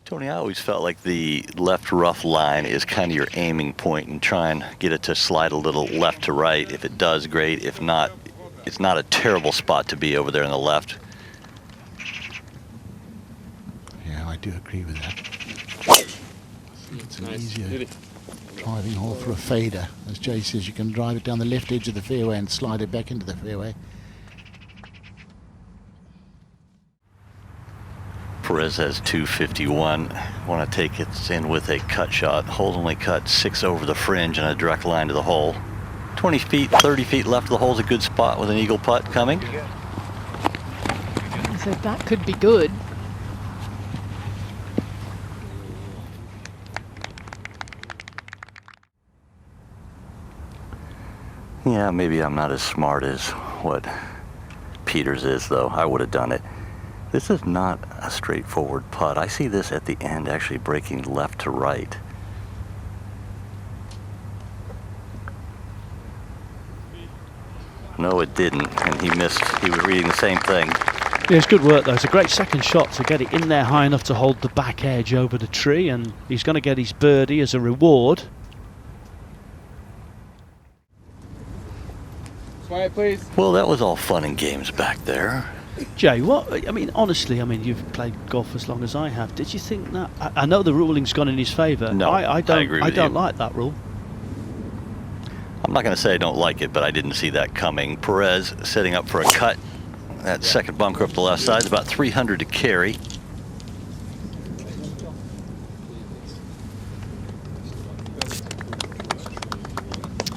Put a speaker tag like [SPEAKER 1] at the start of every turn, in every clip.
[SPEAKER 1] Tony, I always felt like the left rough line is kind of your aiming point and try and get it to slide a little left to right. If it does, great. If not, it's not a terrible spot to be over there on the left.
[SPEAKER 2] Yeah, I do agree with that. It's an easier driving hole for a fader. As Jay says, you can drive it down the left edge of the fairway and slide it back into the fairway.
[SPEAKER 1] Perez has 251. Want to take it in with a cut shot. Hole only cut 6 over the fringe and a direct line to the hole. 20 feet, 30 feet left of the hole is a good spot with an eagle putt coming.
[SPEAKER 3] So that could be good.
[SPEAKER 1] Yeah, maybe I'm not as smart as what Pieters is, though. I would have done it. This is not a straightforward putt. I see this at the end actually breaking left to right. No, it didn't, and he missed. He was reading the same thing.
[SPEAKER 4] Yeah, it's good work though. It's a great second shot to get it in there high enough to hold the back edge over the tree, and he's going to get his birdie as a reward.
[SPEAKER 5] Quiet, please.
[SPEAKER 1] Well, that was all fun and games back there.
[SPEAKER 4] Jay, what? I mean, honestly, I mean, you've played golf as long as I have. Did you think that? I know the ruling's gone in his favour.
[SPEAKER 1] No,
[SPEAKER 4] I don't.
[SPEAKER 1] I agree with
[SPEAKER 4] I don't
[SPEAKER 1] you.
[SPEAKER 4] like that rule.
[SPEAKER 1] I'm not going to say I don't like it, but I didn't see that coming. Perez setting up for a cut. That second bunker up the left side is about 300 to carry.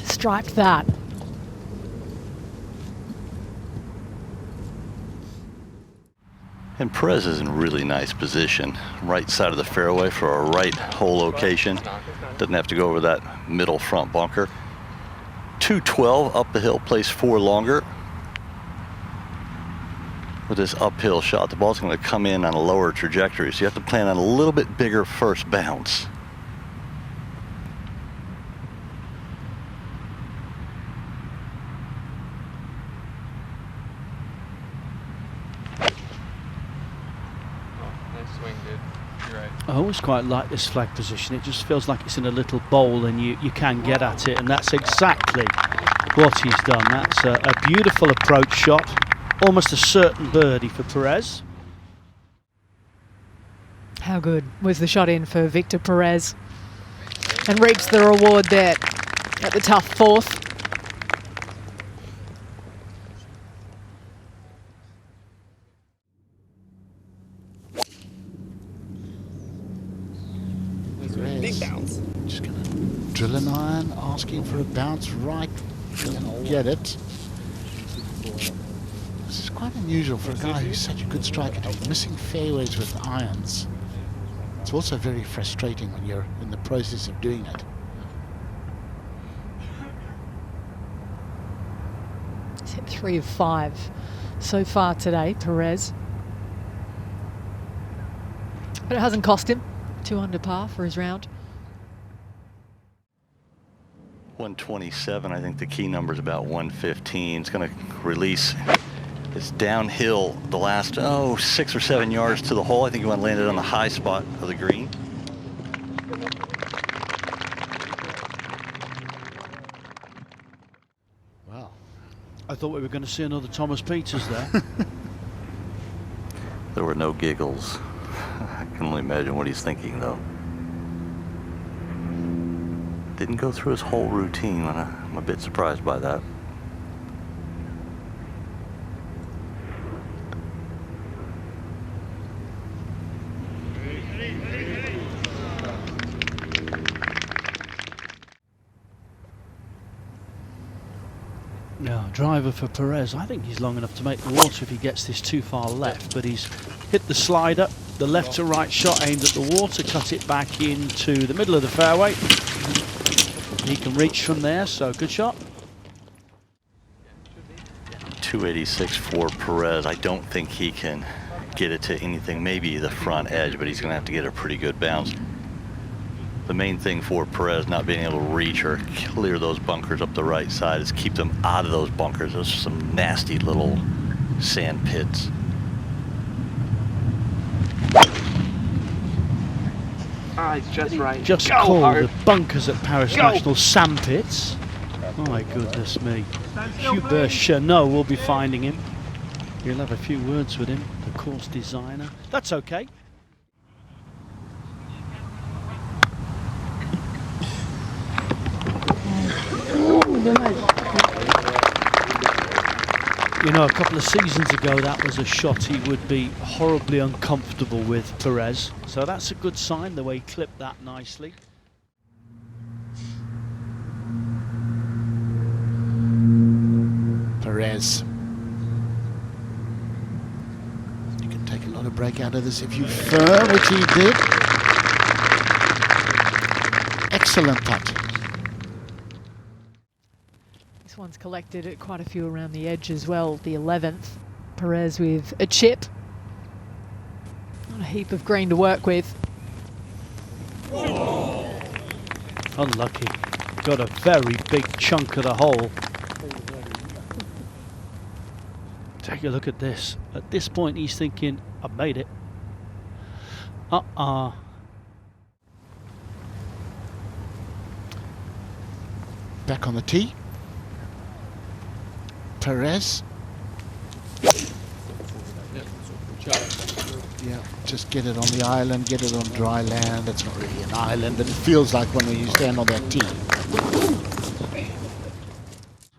[SPEAKER 3] Strike that.
[SPEAKER 1] And Perez is in really nice position. Right side of the fairway for a right hole location. Doesn't have to go over that middle front bunker. 212 up the hill, place 4 longer. With this uphill shot, the ball's going to come in on a lower trajectory, so you have to plan on a little bit bigger first bounce.
[SPEAKER 4] I always quite like this flag position. It just feels like it's in a little bowl and you can get at it, and that's exactly what he's done. That's a beautiful approach shot, almost a certain birdie for Perez.
[SPEAKER 3] How good was the shot in for Victor Perez, and reaps the reward there at the tough fourth.
[SPEAKER 5] Big bounce.
[SPEAKER 2] Just going to drill an iron, asking for a bounce right. Didn't get it. This is quite unusual for a guy who's such a good striker to be missing fairways with irons. It's also very frustrating when you're in the process of doing it.
[SPEAKER 3] He's hit 3 of 5 so far today, Perez. But it hasn't cost him. 2 under par for his round.
[SPEAKER 1] 127, I think the key number is about 115. It's going to release. It's downhill the last 6 or 7 yards to the hole. I think you want to land it on the high spot of the green.
[SPEAKER 2] Wow.
[SPEAKER 4] I thought we were going to see another Thomas Pieters there.
[SPEAKER 1] There were no giggles. I can only imagine what he's thinking, though. Didn't go through his whole routine. I'm a bit surprised by that.
[SPEAKER 4] No, driver for Perez. I think he's long enough to make the water if he gets this too far left, but he's hit the slider. The left to right shot aimed at the water, cut it back into the middle of the fairway. He can reach from there, so good shot.
[SPEAKER 1] 286 for Perez. I don't think he can get it to anything, maybe the front edge, but he's going to have to get a pretty good bounce. The main thing for Perez not being able to reach or clear those bunkers up the right side is keep them out of those bunkers. Those are some nasty little sand pits.
[SPEAKER 5] Ah, it's just right.
[SPEAKER 4] Just
[SPEAKER 5] Go
[SPEAKER 4] call
[SPEAKER 5] hard.
[SPEAKER 4] the bunkers at Paris National sandpits. My goodness me. Hubert Chenot will be finding him. You'll have a few words with him, the course designer. That's okay. You know, a couple of seasons ago, that was a shot he would be horribly uncomfortable with, Perez. So that's a good sign, the way he clipped that nicely.
[SPEAKER 2] Perez. You can take a lot of break out of this if you firm, which he did. Excellent putt.
[SPEAKER 3] This one's collected at quite a few around the edge as well. The 11th. Perez with a chip. Not a heap of green to work with.
[SPEAKER 4] Unlucky. Got a very big chunk of the hole. Take a look at this. At this point, he's thinking, I've made it.
[SPEAKER 2] Back on the tee. Perez. Yeah, just get it on the island, get it on dry land. It's not really an island, but it feels like when you stand on that tee.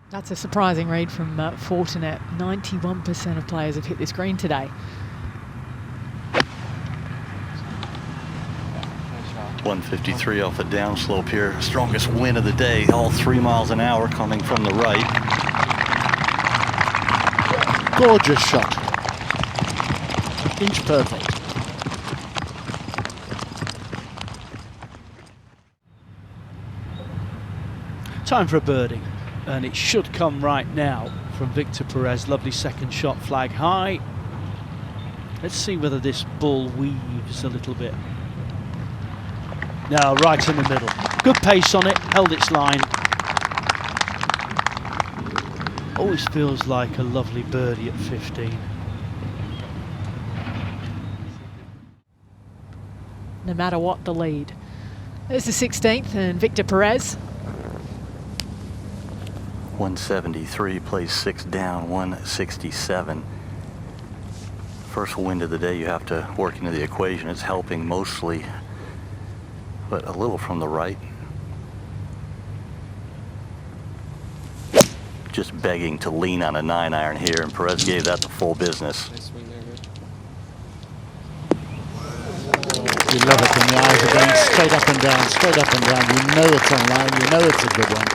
[SPEAKER 3] That's a surprising read from Fortinet. 91% of players have hit this green today.
[SPEAKER 1] .153 off the downslope here. Strongest wind of the day, all 3 miles an hour coming from the right.
[SPEAKER 2] Gorgeous shot. Inch perfect.
[SPEAKER 4] Time for a birdie, and it should come right now from Victor Perez. Lovely second shot, flag high. Let's see whether this ball weaves a little bit. No, right in the middle. Good pace on it, held its line. Always feels like a lovely birdie at 15.
[SPEAKER 3] No matter what the lead. There's the 16th and Victor Perez.
[SPEAKER 1] 173, plays 6 down, 167. First wind of the day you have to work into the equation. It's helping mostly, but a little from the right. Just begging to lean on a 9-iron here, and Perez gave that the full business.
[SPEAKER 5] Nice swing there, good.
[SPEAKER 2] You love it when the eyes are going straight up and down, straight up and down. You know it's online, you know it's a good one.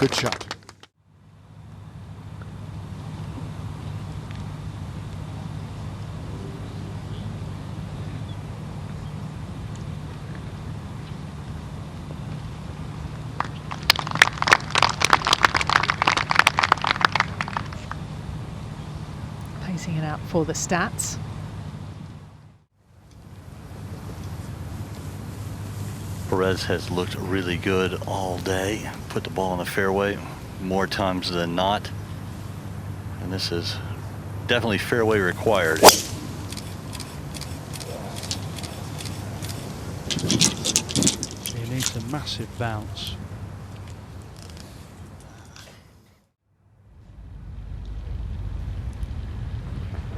[SPEAKER 2] Good shot.
[SPEAKER 3] Pacing it out for the stats.
[SPEAKER 1] Perez has looked really good all day. Put the ball in the fairway more times than not. And this is definitely fairway required.
[SPEAKER 4] He needs a massive bounce.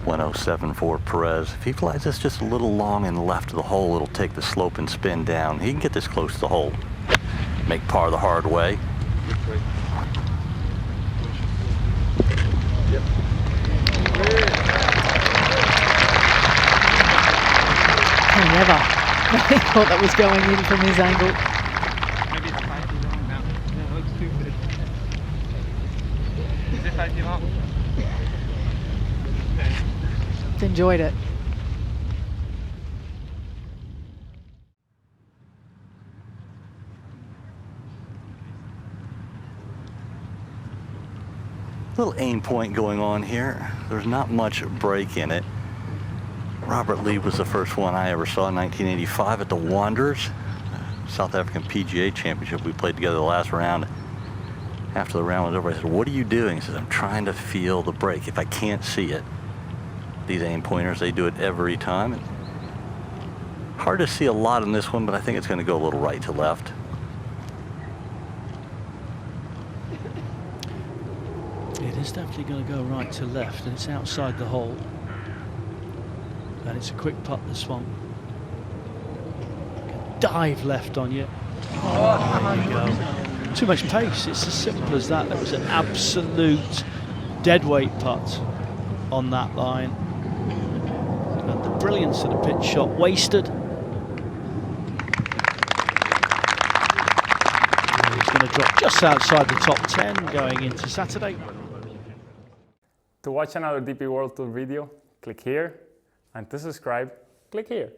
[SPEAKER 1] .107 for Perez. If he flies this just a little long and left of the hole, it'll take the slope and spin down. He can get this close to the hole. Make par the hard way.
[SPEAKER 5] Yep.
[SPEAKER 3] Never. I thought that was going in from his angle.
[SPEAKER 5] Maybe it's slightly wrong now. Yeah, it looks stupid. Is it slightly wrong?
[SPEAKER 3] Enjoyed it.
[SPEAKER 1] Little aim point going on here. There's not much break in it. Robert Lee was the first one I ever saw in 1985 at the Wanderers, South African PGA Championship. We played together the last round. After the round was over, I said, "What are you doing?" He says, "I'm trying to feel the break. If I can't see it." These aim pointers, they do it every time. And Hard to see a lot in this one, but I think it's going to go a little right to left.
[SPEAKER 4] It is definitely going to go right to left, and it's outside the hole. And it's a quick putt, this one. Dive left on you. Oh, there you go. Too much pace. It's as simple as that. That was an absolute deadweight putt on that line. And the brilliance of the pitch shot wasted. And he's going to drop just outside the top 10 going into Saturday.
[SPEAKER 6] To watch another DP World Tour video, click here, and to subscribe, click here.